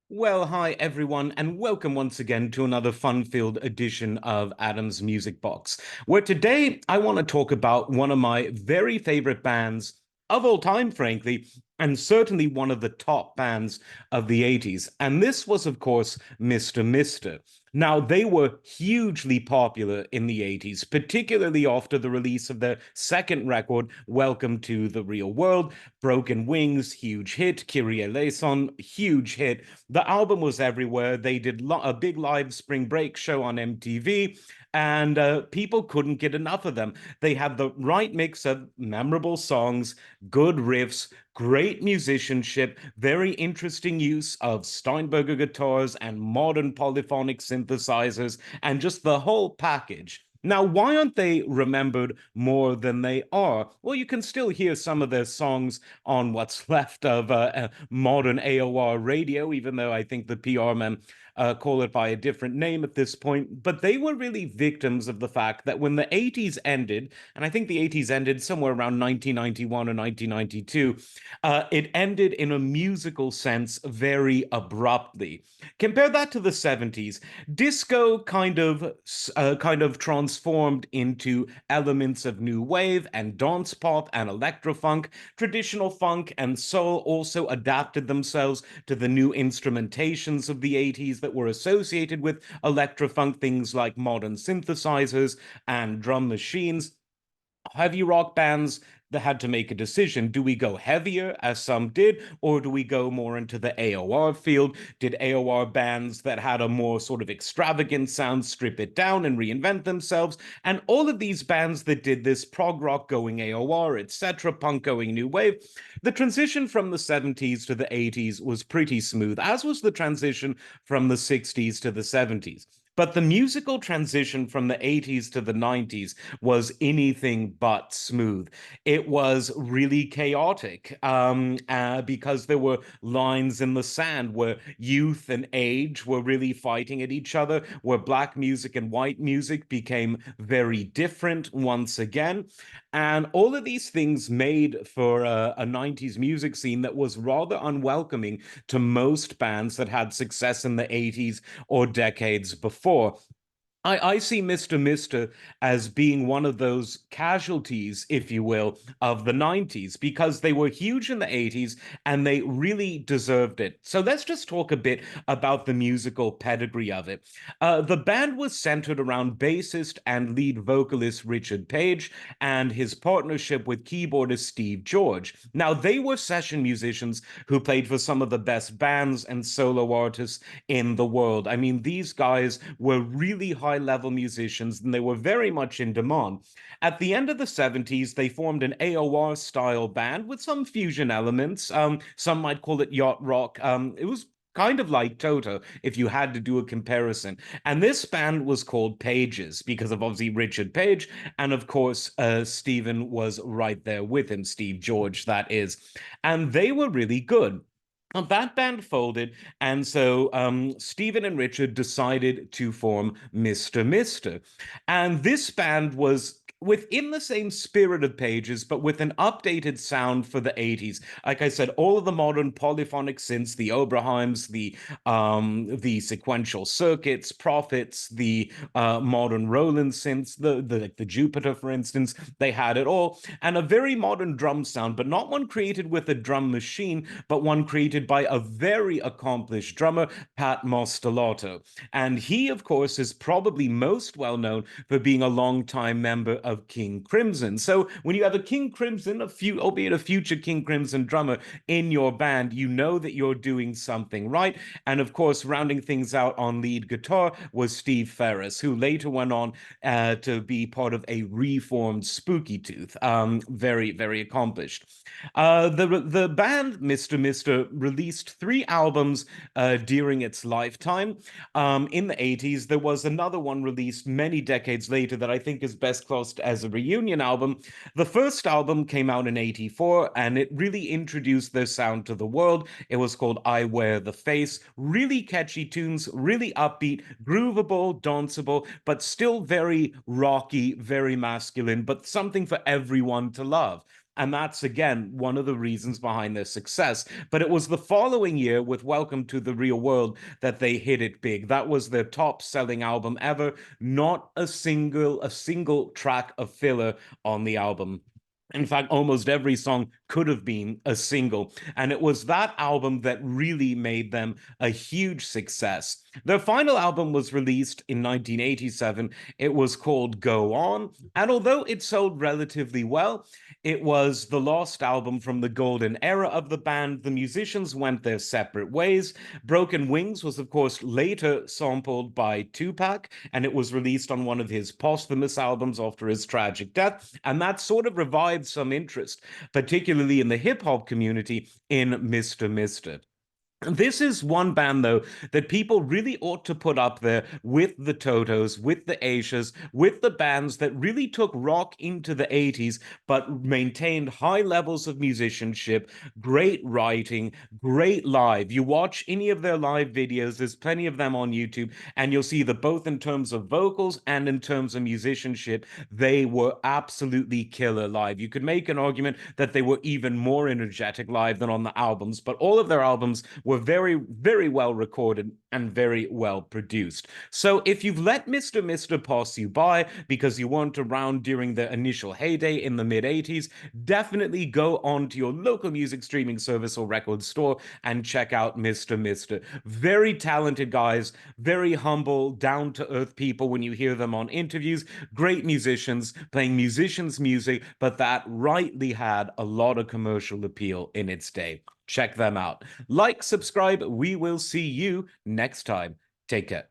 Well, hi everyone, and welcome once again to another fun-filled edition of Adam's Music Box, where today I want to talk about one of my very favorite bands of all time, frankly, and certainly one of the top bands of the 80s. And this was, of course, Mr. Mister. Now, they were hugely popular in the 80s, particularly after the release of their second record, Welcome to the Real World. Broken Wings, huge hit. Kyrie Eleison, huge hit. The album was everywhere. They did a big live spring break show on MTV, and people couldn't get enough of them. They had the right mix of memorable songs, good riffs, great musicianship, very interesting use of Steinberger guitars and modern polyphonic synthesizers, and just the whole package. Now, why aren't they remembered more than they are? Well, you can still hear some of their songs on what's left of modern AOR radio, even though I think the PR men call it by a different name at this point. But they were really victims of the fact that when the 80s ended, and I think the 80s ended somewhere around 1991 or 1992, it ended in a musical sense very abruptly. Compare that to the 70s. Disco kind of transformed into elements of new wave and dance pop and electrofunk. Traditional funk and soul also adapted themselves to the new instrumentations of the 80s that were associated with electrofunk, things like modern synthesizers and drum machines. Heavy rock bands that had to make a decision. Do we go heavier, as some did, or do we go more into the AOR field? Did AOR bands that had a more sort of extravagant sound strip it down and reinvent themselves? And all of these bands that did this, prog rock going AOR, etc., punk going new wave, the transition from the 70s to the 80s was pretty smooth, as was the transition from the 60s to the 70s. But the musical transition from the 80s to the 90s was anything but smooth. It was really chaotic because there were lines in the sand where youth and age were really fighting at each other, where black music and white music became very different once again. And all of these things made for a 90s music scene that was rather unwelcoming to most bands that had success in the 80s or decades before. I see Mr. Mister as being one of those casualties, if you will, of the 90s because they were huge in the 80s and they really deserved it. So let's just talk a bit about the musical pedigree of it. The band was centered around bassist and lead vocalist Richard Page and his partnership with keyboardist Steve George. Now, they were session musicians who played for some of the best bands and solo artists in the world. I mean, these guys were really high level musicians and they were very much in demand. At the end of the 70s, they formed an AOR style band with some fusion elements. Some might call it yacht rock. It was kind of like Toto, if you had to do a comparison. And this band was called Pages because of obviously Richard Page. And of course, Stephen was right there with him, Steve George, that is. And they were really good. That band folded, and so Stephen and Richard decided to form Mr. Mister. And this band was within the same spirit of Pages, but with an updated sound for the 80s. Like I said, all of the modern polyphonic synths, the Oberheims, the sequential circuits, Prophets, the modern Roland synths, the Jupiter, for instance, they had it all. And a very modern drum sound, but not one created with a drum machine, but one created by a very accomplished drummer, Pat Mostellato. And he, of course, is probably most well known for being a longtime member of King Crimson. So when you have a King Crimson, albeit a future King Crimson drummer in your band, you know that you're doing something right. And of course, rounding things out on lead guitar was Steve Ferris, who later went on to be part of a reformed Spooky Tooth. Very, very accomplished. The band Mr. Mister released three albums during its lifetime. In the 80s, there was another one released many decades later that I think is best classed as a reunion album. The first album came out in 84 and it really introduced their sound to the world. It was called I Wear the Face. Really catchy tunes, really upbeat, groovable, danceable, but still very rocky, very masculine, but something for everyone to love. And that's, again, one of the reasons behind their success. But it was the following year with Welcome to the Real World that they hit it big. That was their top selling album ever. Not a single track of filler on the album. In fact, almost every song could have been a single. And it was that album that really made them a huge success. Their final album was released in 1987. It was called Go On. And although it sold relatively well, it was the lost album from the golden era of the band. The musicians went their separate ways. Broken Wings was, of course, later sampled by Tupac, and it was released on one of his posthumous albums after his tragic death. And that sort of revived some interest, particularly in the hip hop community, in Mr. Mister. This is one band, though, that people really ought to put up there with the Totos, with the Aishas, with the bands that really took rock into the 80s, but maintained high levels of musicianship, great writing, great live. You watch any of their live videos, there's plenty of them on YouTube, and you'll see that both in terms of vocals and in terms of musicianship, they were absolutely killer live. You could make an argument that they were even more energetic live than on the albums, but all of their albums were very, very well recorded and very well produced. So if you've let Mr. Mister pass you by because you weren't around during the initial heyday in the mid 80s, definitely go on to your local music streaming service or record store and check out Mr. Mister. Very talented guys, very humble, down to earth people when you hear them on interviews, great musicians playing musicians' music, but that rightly had a lot of commercial appeal in its day. Check them out. Like, subscribe. We will see you next time. Take care.